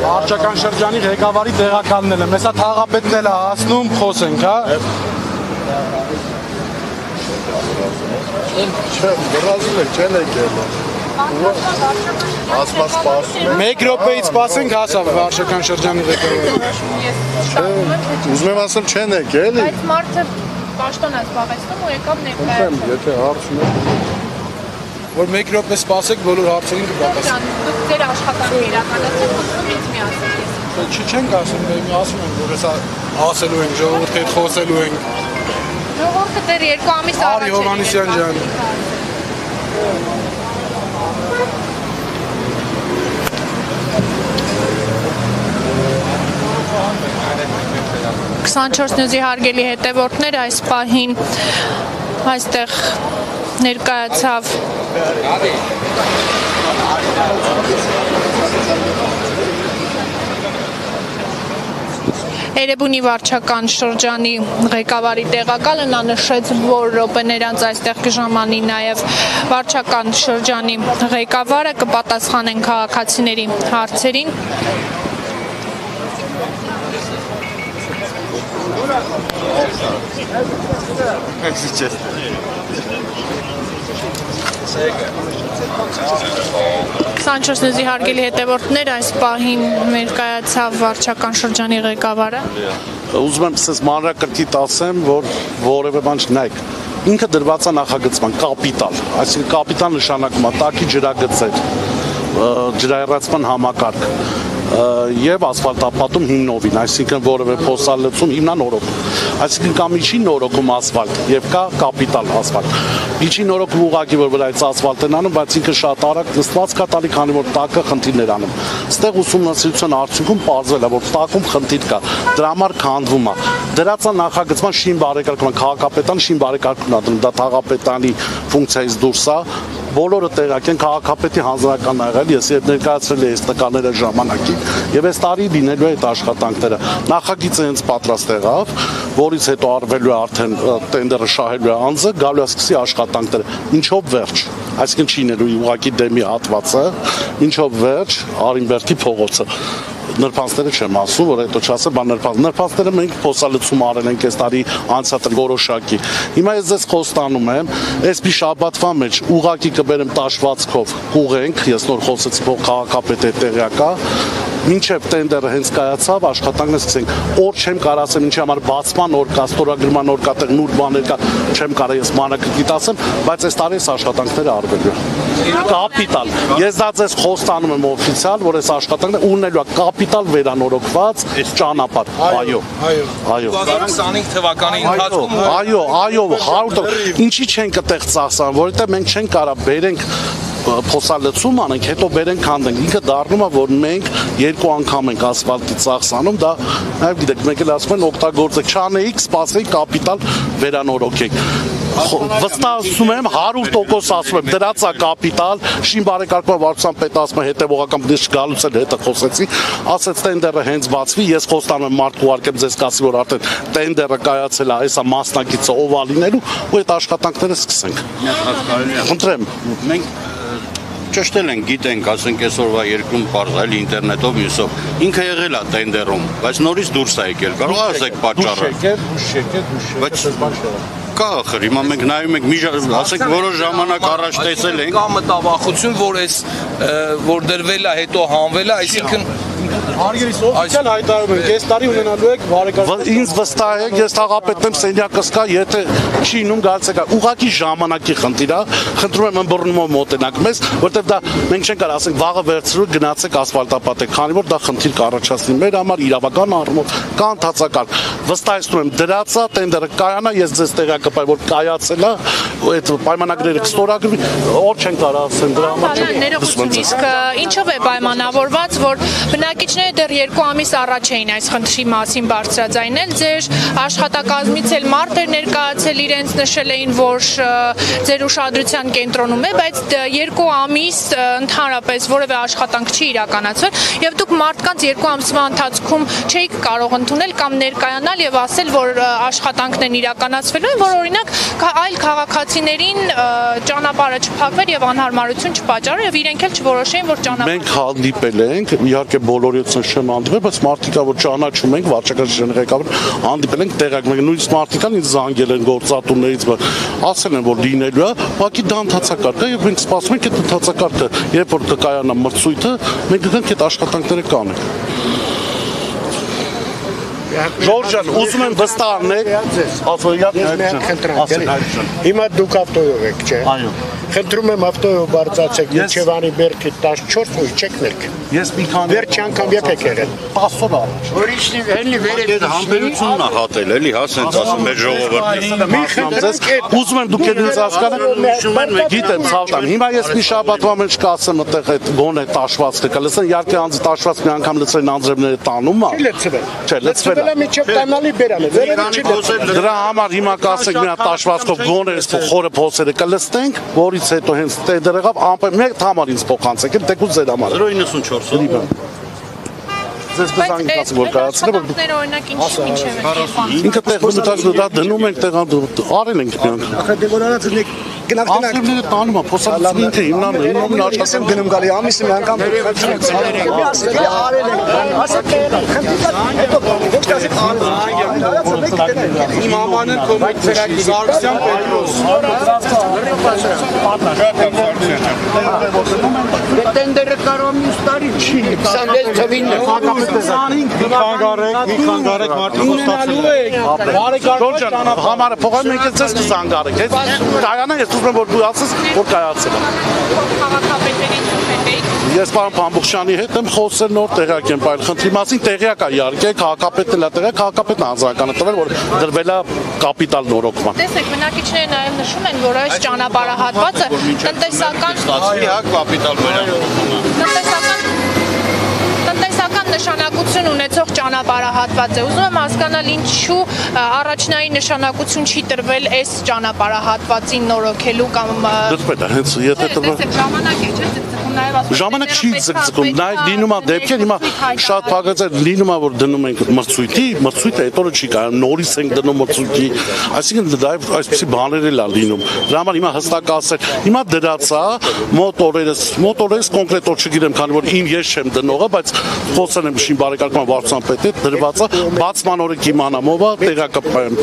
Վարչական շրջանի ղեկավարի տեղակալն եմ, հեսա թաղապետն էլ է հասնում, խոսենք, հա։ Չեմ, գրազում եք, չեն եք ելը։ Ասմա սպասում եք։ Մեկ րոպեից սպասենք հասավ վարչական շրջանի ղեկավարը։ Ուզում եմ ասեմ չեն եք, էլի։ Այդ մարդը պաշտոն է զբաղեցնում ու եկավ ներկայացնում։ Եթե հարցում եք։ Որ մեկ րոպե սպասեք, բոլոր հարցերին կպատասխանեմ։ Դուք ձեր աշխատանքը իրականացրեք, ուզում ինձ մի ասեք։ Չենք ասում, մի ասում ենք, որ հեսա ասելու ենք, ժողովրդի հետ խոսելու ենք։ Ժողովուրդը դեռ 2 ամիս առաջ Արի Հովհաննիսյան ջան։ 24 նյուզի հարգելի հետևորդներ, այս պահին այստեղ ներկայացավ Էրեբունի վարչական շրջանի ղեկավարի տեղակալը, նա նշեց, որ րոպեներ անց այստեղ կժամանի նաև վարչական շրջանի ղեկավարը, կպատասխանեն քաղաքացիների հարցերին։ Քսանչորս նյուզի հարգելի հետևորդներ, այս պահին ներկայացավ վարչական շրջանի ղեկավարը։ Ուզում եմ սենց մանրակրկիտ ասեմ, որ որևէ բան չնայեք, ինքը դրված է նախագծման, կապիտալ, այսինքն կապիտալ նշանակում է տակի ջրագծեր, ջրահեռացման համակարգ եւ ասֆալտապատում հիմնովին, այսինքն որևէ փոսալցում հիմնանորոգ, այսինքն կա միջին նորոգում ասֆալտ եւ կա կապիտալ ասֆալտ։ Միջին նորոգում ուղղակի որ վրայից ասֆալտ են անում, բայց ինքը շատ արագ նստված կա տալի, քանի որ տակը խնդիրներ անում։ Ստեղ ուսումնասիրության արդյունքում պարզվել է, որ տակում խնդիր կա, դրա համար քանդվում է։ Դրած է նախագծման շին բարեկարգման, քաղաքապետան շին բարեկարգումն է դնում, դա թաղապետանի ֆունկցիայից դուրս է։ Բոլորը տեղակ են, քաղաքապետի հանձնարարականն ա եղել, ես երբ ներկայացրել եմ այս տկաները ժամանակին եւ այս տարի լինելու է այդ աշխատանքները։ Նախագիծը հենց պատրաստ եղավ, որից հետո արվելու է արդեն տենդերը շահելու է անձը, գալու է սկսի աշխատանքները։ Ինչով վերջ, այսինքն չի լինելու ուղղակի դեմի հատվածը, ինչով վերջ, Արինբերդի փողոցը։ Նրբանցները չեմ ասում, որ հետո չասեմ, բան նրբանցները մենք փոսալցում արել ենք այս տարի անցյալ որոշակի։ Հիմա ես ձեզ խոստանում եմ, այսպիսի շաբաթվա մեջ ուղղակի կբերեմ տաշվածքով կուղենք, ես նոր խոսեցի քաղաքապետի տեղյակա, մինչև տենդերը հենց կայացավ, աշխատանքն սկսենք։ Օր չեմ կարող ասեմ, ինչի համար բացման օր կա, ստորագրման օր կա, տեղ նոր բաներ կա, չեմ կարող ես մանրակրկիտ ասեմ, բայց այս տարի այս աշխատանքները արվելու են։ Կապիտալ։ Ես դա ձեզ խոստանում եմ օֆիցիալ, որ այս աշխատանքները ունենալու է կապիտալ վերանորոգված ճանապարհ։ Այո։ Այո։ 25 թվականի ընթացքում Այո, 100%։ Ինչի չենք այդտեղ ծախսան, որովհետև մենք չենք կարող բերենք փոսալցում անենք, հետո բերենք քանդենք։ Ինքը դառնում է, որ մենք 2 անգամ ենք ասֆալտի ծախսանում, դա նաև գիտեք, մեկ էլ ասում են օգտագործեք, չանեիք, սպասեիք, կապիտալ վերանորոգեք։ Վստահում եմ 100% ասում եմ, դրած է կապիտալ, շին բարեկարգման վարչության պետ ասում է հետևողական դες գալուց էլ հետը խոսեցի, ասեց տենդերը հենց բացվի, ես խոստանում եմ մարդ ուղարկեմ ձեզ կասի, որ արդեն տենդերը կայացել է, այսա մասնակիցը ով է լինելու ու այդ աշխատանքները սկսենք։ Խնդրեմ, մենք ճշտել ենք, գիտենք, ասենք այսօրվա երկրում պարզել ինտերնետով, մյուսով։ Ինքը եղել է տենդերում, բայց նորից դուրս է եկել։ Կարող ասեք պատճառը։ Բայց կա ախր, հիմա մենք նայում ենք, ասենք որոշ ժամանակ առաջ տեսել ենք։ Կա մտավախություն, որ դրվել է, հետո հանվել է, այսինքն Հարգելի օֆիցիալ հայտարարում ենք, այս տարի ունենալու եք բարեկարգ։ Ինձ վստահ եք, ես թաղապետն եմ, սենյակս կա, եթե չի ինում գալիս է կա։ Ուղղակի ժամանակի խնդիր է, խնդրում եմ ըմբռնումով մոտենաք մեզ, որտեղ դա մենք չենք կարող ասենք վաղը վերցրու գնացեք ասֆալտապատեք, քանի որ դա խնդիր կառաջացնի մեր համար իրավական առումով, կա ընթացական։ Վստահեցնում եմ, դրած է տենդերը կայանա, ես ձեզ տեղակայեմ, որ կայացել է, այդ պայմանագրերը կստորագրվի, օր չենք կարող ասեմ դրա համար։ Իսկ ինչով է պայմանավորված, որ բնակիչները դեռ 2 ամիս առաջ էին այս խնդրի մասին բարձրաձայնել, ձեր աշխատակազմից էլ մարդեր ներկայացել իրենց նշել էին, որ ձեր ուշադրության կենտրոնում է, բայց 2 ամիս ընդհանրապես որևէ աշխատանք չի իրականացվել եւ դուք մարդկանց 2 ամսվա ընթացքում չէիք կարող ընդունել կամ ներկայանալ գալ եւ ասել, որ աշխատանքներն իրականացվելու են, որ օրինակ այլ քաղաքացիներին ճանապարհը չփակվեր եւ անհարմարություն չպատճառեր եւ իրենք էլ չորոշեին, որ ճանապարհ Մենք հանդիպել ենք, իհարկե բոլորից չեմ հանդիպել, բայց մարդիկա որ ճանաչում ենք, վարչակազմի ղեկավար հանդիպել ենք տեղակ, մենք նույնիսկ մարդիկան ինձ զանգել են գործատուներից, ասել են որ լինելու է, ուղղակի դա ընդհանցակարգ է եւ մենք սպասում ենք այդ ընդհանցակարգը, երբ որ կկայանա մրցույթը, մենք գտնենք այդ աշխատանքները կանենք։ Ժորժան, ուզում եմ վստահ անեք, Հիմա դուք ավտոյով եք, չէ՞։ Այո։ Խնդրում եմ ավտոյով բարձրացեք Մինչևանի Բերդի 14 ու չեք ներք։ Ես մի քանի Վերջ անգամ երբ եք եղել։ 10 օր առաջ։ Ուրիշնի հենի Այդ համբերությունն է հատել, էլի, հա, սենց ասում մեր ժողովրդին։ Ուզում եմ դուք ինձ հասկանաք, գիտեմ ցավտան։ Հիմա ես մի շաբաթվա մեջ կասեմ այդտեղ այդ գոնե տաշվածքը կլսեն, իհարկե անձի տաշված մի անգամ լցրեն անձրևները տանում է։ լցվել։ Չէ, լցվել է։ Միջև տանալի բերանը, վերևը չի լցվել։ Դրա համար հիմա կասենք մի հատ տաշվածքով գոնե այս խորը փոսերը կլստենք, որից հետո հենց տենդեր եղավ, ամեն մեկ համար ինձ փոխանցեք, թեկուզ ձեր համար։ 094-ը։ Ձեզ բզանգից որ կայացնեմ, որ դուք օրինակ ինչի է ինքը տեղ մտած դա դնում ենք տեղ արել ենք մի անգամ։ Ախր դե որ արածնեք գնացնակ Անձրևները տանում է, փոսացնի ինքը հիմնան աշխատեմ գնում գալի ամիսը մի անգամ արել եք ասեք Իմ ամանն կոմեկ ծրագիր Սարգսյան Պետրոս Տենդերը կարող մյուս տարի չի 26 թվին մի խանգարեք մարդիկ Ժորժան, համարը փողան մենք էլ ձեզ կզանգարեք, կայանա ես ուզում եմ որ դու ասես, որ կայացել է։ Ես պարոն Փամբուխշյանի հետ եմ խոսել նոր տեղյակ եմ բայր խնդրի մասին տեղյակ է իհարկե քաղաքապետն էլ է տեղյակ քաղաքապետն անձնականը տվել որ դրվել է կապիտալ նորոգման։ Տեսեք, բնակիչները նաև նշում են, որ այս ճանապարհահատվածը տնտեսական կապիտալ տնտեսական նշանակություն ունեցող ճանապարհահատված է։ Ուզում եմ հասկանալ ինչու առաջնային նշանակություն չի տրվել այս ճանապարհահատվածին նորոգելու կամ Դրվել է հենց եթե տրվել ժամանակ է, չէ՞, նաև ասում Ժամանակ չի ձգձգում, նաև լինում է դեպքեր, հիմա շատ փակած է լինում է որ դնում ենք մրցույթը այդ օրը չի կայանում, նորից ենք դնում մրցույթի, այսինքն դա այսպեսի բաներ էլ է լինում։ Դրա համար հիմա հստակ ասել, հիմա դրած է մոտորես կոնկրետ օր չգիտեմ, քանի որ ես չեմ դնողը, բայց խոսել եմ շին բարեկարգման վարչության պետ հետ դրված է, բացման օրը կիմանամ ով է, տեղակայեմ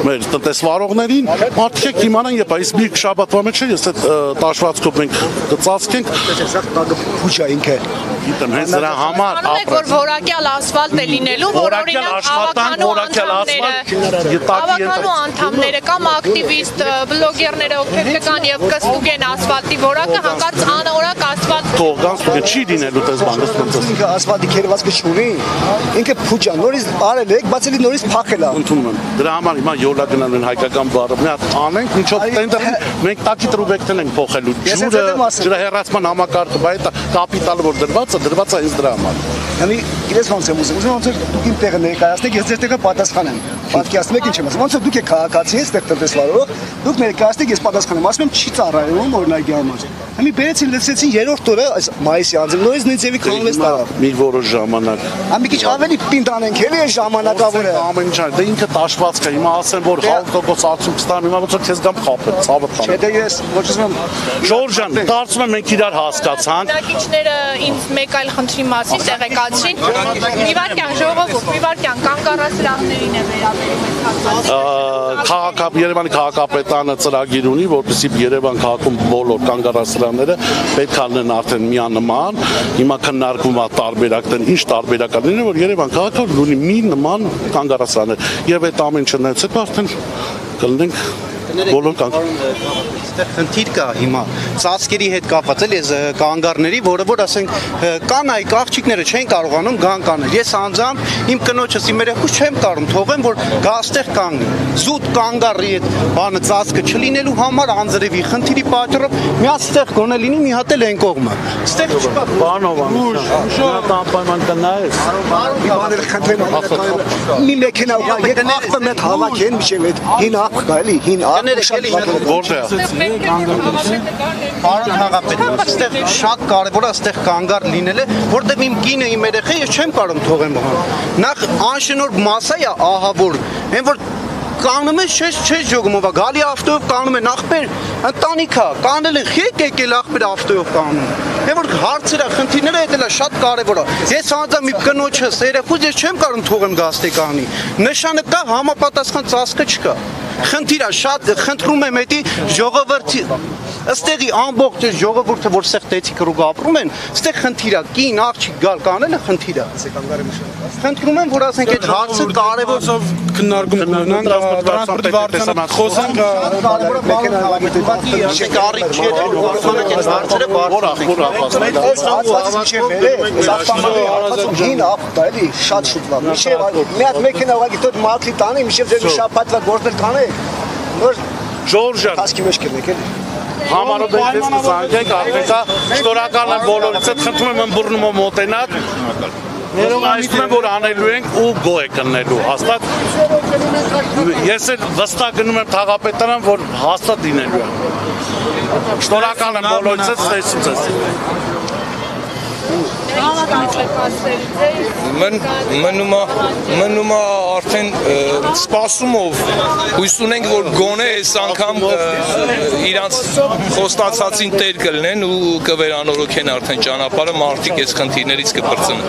մեր տնտեսվարողներին, մարդիկ կիմանան, երբ այս մի շաբաթվա մեջ ես այդ տաշվածքով մենք կծածկենք փուչա ինքը Գիտեմ, հենց դրա համար որ որակյալ ասֆալտ է լինելու, որ օրինակ ավականու անդամները կամ ակտիվիստ, բլոգերները ովքեր կգան եւ կստուգեն ասֆալտի որակը, հանկարծ անորակ ասֆալտ թողան ստուգեն չի լինելու դες բանը ինքը ասֆալտի քերվածքը չունի ինքը փուչա նորից արել եք բացելի նորից փախել է ընդունում եմ դրա համար հիմա յոլա գնալու են հայկական բառը մի հատ անենք ինչով տենդեր մենք տակի տրուբեկտեն ենք փոխելու ջրահեռացման համակարգը բայց կապիտալը որ դրված է ինձ դրա համար Հəmi իրես ոնց եմ ուզում ոնց է դուք իմ տեղը ներկայացնեք ես ձեր տեղը պատասխանեմ պատկերացնում եք ինչ եմ ասում ոնց է դուք եք քաղաքացի ես տեղ տնտեսվարող դուք ներկայացնեք ես պատասխանեմ ասում եմ չի ծառայում օրինակի համար Հəmi բերեցին լցեցին երրորդ օրը այս մայիսի անձը նույնիսկ նույն ձևի քանլես տարավ մի որոշ ժամանակ Հəmi քիչ ավելի պինդ անենք էլի այս ժամանակավորը ամեն ինչ դե ինքը տաշվածք է հիմա ասեմ որ 100% արդյունք կստանամ հիմա ոնց որ քեզ գամ խափել ցավը տամ Չէ դե ես ոչ ուզում եմ Ժորժան կարծում եմ մենք իրար հասկացանք Բնակիչները ինձ մեկ այլ խնդրի մասին տեղեկացրին մի վարքյան ժողովուրդ մի վարքյան կանգառասրահներին է վերաբերում Երևանի քաղաքապետարանը ծրագիր ունի, որպեսզի Երևան քաղաքում բոլոր կանգառասրահները պետք է լինեն արդեն միանման։ Հիմա քննարկվում է տարբերակներ, ինչ տարբերակ է լինի, որ Երևան քաղաքը ունի մի նման կանգառասրահներ։ Եվ այդ ամեն ինչը նայած հետո արդեն կլինենք բոլոր Խնդիր կա հիմա ծածկերի հետ կապված էլի կանգառների, որը որ ասենք կանայք աղջիկները չեն կարողանում գան կանել։ Ես անձամբ իմ կնոջս իմ երեխուս չեմ կարող թողեմ, որ գաստեղ կանգնի։ Զուտ կանգառի այդ բանը ծածկը չլինելու համար անձրևի խնդիրի պատճառով միաստեղ գոնե լինի մի հատ էլ այն կողմը։ Ստեղ չկա բանով շատ անպայման կնայես։ Մի բաներ խնդրեմ մի մեքենա ուղղակի ախտը մեծ հավաքեն միջև այդ հին աղբ կա էլի հին աղբ Տաները էլի Որտեղ։ Պարոն Հաղապետ, այստեղ շատ կարևոր է այստեղ կանգար լինելը, որտեղ իմ կինը, իմ երեխան ես չեմ կարող թողեմ բան։ Նախ անշնոր մասա է ահա որ, այն որ կանում է չես ջոգում, գալի ավտոյով կանում են ախպեր, ընտանիքա, կանել են խեք եկել ախպեր ավտոյով կանում։ Այն որ հարցերը, խնդիրները հետելա շատ կարևոր է։ Ես անձամբ իմ կնոջս, երեխուս ես չեմ կարող թողեմ գաստեկանի։ Նշանը կա, համապատասխան ծածկը չկա։ Խնդիրը շատ խնդրում եմ էդի ժողովրդի ըստեղի ամբողջ ժողովուրդը որ ստեղ տեցիկ ռուգ ապրում են, ստեղ խնդիրը կին աղջիկ գալ կանելը խնդիրը։ Խնդրում եմ որ ասենք այդ հարցը կարևոր քննարկում ունենանք տրանսպորտի վարչանակ խոսանք կարիք չի այդ հարցերը բարդ շատ շուտ լավ։ Միշև մի հատ մեքենա ուղղակի դոտ մարտի տանի, միշև ձեր շաբաթվա գործներ կանեք։ Նոր Ժորժան հասկի մեջ կլեք էլի։ Համարոտ ես կզանգենք աղբեկա շնորհակալ եմ բոլորից խնդրում եմ ըմբռնումով մոտենալ Ներողայցում եմ որ անելու ենք ու գոհ եք ըննելու հաստատ ես էլ վստահ գնում եմ թաղապետարան որ հաստատ դինելու եմ շնորհակալ եմ բոլորից տեսուց ես մնում է արդեն սպասումով հույս ունենք որ գոնե այս անգամ իրանց խոստացածին տեր կլինեն ու կվերանորոգեն արդեն ճանապարհը մարդիկ այս խնդիրներից կպրծնեն